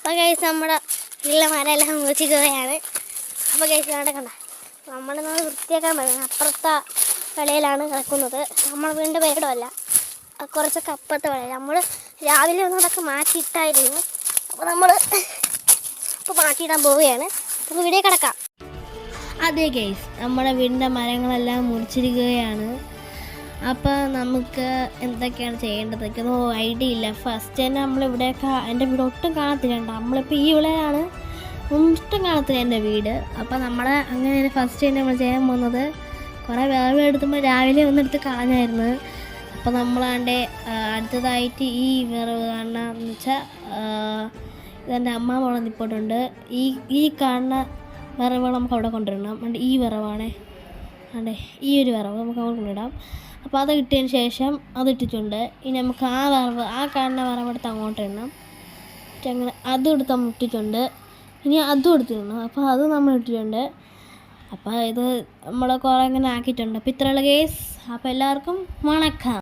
അപ്പോൾ ഗൈസ് നമ്മുടെ ഉള്ള മരമെല്ലാം മുറിച്ചിരിക്കുകയാണ്. അപ്പോൾ ഗൈസ് അവിടെ കണ്ട നമ്മളിന്ന് വൃത്തിയാക്കാൻ പറ്റുന്നത് അപ്പുറത്തെ കളിയിലാണ് കിടക്കുന്നത്. നമ്മൾ വീണ്ടും പേടമല്ല, കുറച്ചൊക്കെ അപ്പുറത്തെ കളിയിൽ നമ്മൾ രാവിലെ ഒന്നതൊക്കെ മാറ്റിയിട്ടായിരുന്നു. അപ്പോൾ നമ്മൾ ഇപ്പോൾ മാറ്റിയിടാൻ പോവുകയാണ്. അപ്പോൾ വീഡിയോ കിടക്കാം. അതെ ഗൈസ്, നമ്മുടെ വീടിൻ്റെ മരങ്ങളെല്ലാം മുറിച്ചിരിക്കുകയാണ്. അപ്പോൾ നമുക്ക് എന്തൊക്കെയാണ് ചെയ്യേണ്ടത് എനിക്കൊന്നും ഐഡിയ ഇല്ല. ഫസ്റ്റ് തന്നെ നമ്മളിവിടെയൊക്കെ എൻ്റെ വീട് ഒട്ടും കാണത്തില്ല. നമ്മളിപ്പോൾ ഈ വിളയാണ് ഒട്ടും കാണത്തില്ല എൻ്റെ വീട്. അപ്പോൾ നമ്മളെ അങ്ങനെ ഫസ്റ്റ് തന്നെ നമ്മൾ ചെയ്യാൻ പോകുന്നത് കുറേ വിറവ് എടുത്തുമ്പോൾ രാവിലെ ഒന്നെടുത്ത് കളഞ്ഞായിരുന്നു. അപ്പോൾ നമ്മളാണ്ട് അടുത്തതായിട്ട് ഈ വിറവ് കാണണമെന്ന് വെച്ചാൽ ഇതെൻ്റെ അമ്മ മുളക് നിപ്പോട്ടുണ്ട്. ഈ കാണുന്ന വിറവുകൾ നമുക്ക് അവിടെ കൊണ്ടുവരണം. അതുകൊണ്ട് ഈ വിറവാണേ, അതെ ഈ ഒരു വിറവ് നമുക്ക് അവിടെ കൊണ്ടിടാം. അപ്പോൾ അത് കിട്ടിയതിന് ശേഷം അതിട്ടിട്ടുണ്ട്. ഇനി നമുക്ക് ആ കാണുന്ന വിറവെടുത്ത് അങ്ങോട്ട് ഇടണം. അങ്ങനെ അതും എടുത്ത് നമ്മൾ ഇട്ടിട്ടുണ്ട്. ഇനി അതും എടുത്തിടണം. അപ്പോൾ അത് നമ്മൾ ഇട്ടിട്ടുണ്ട്. അപ്പോൾ ഇത് നമ്മൾ കുറേ ഇങ്ങനെ ആക്കിയിട്ടുണ്ട്. അപ്പോൾ ഇത്രയുള്ള കേസ്. അപ്പോൾ എല്ലാവർക്കും വണക്കം.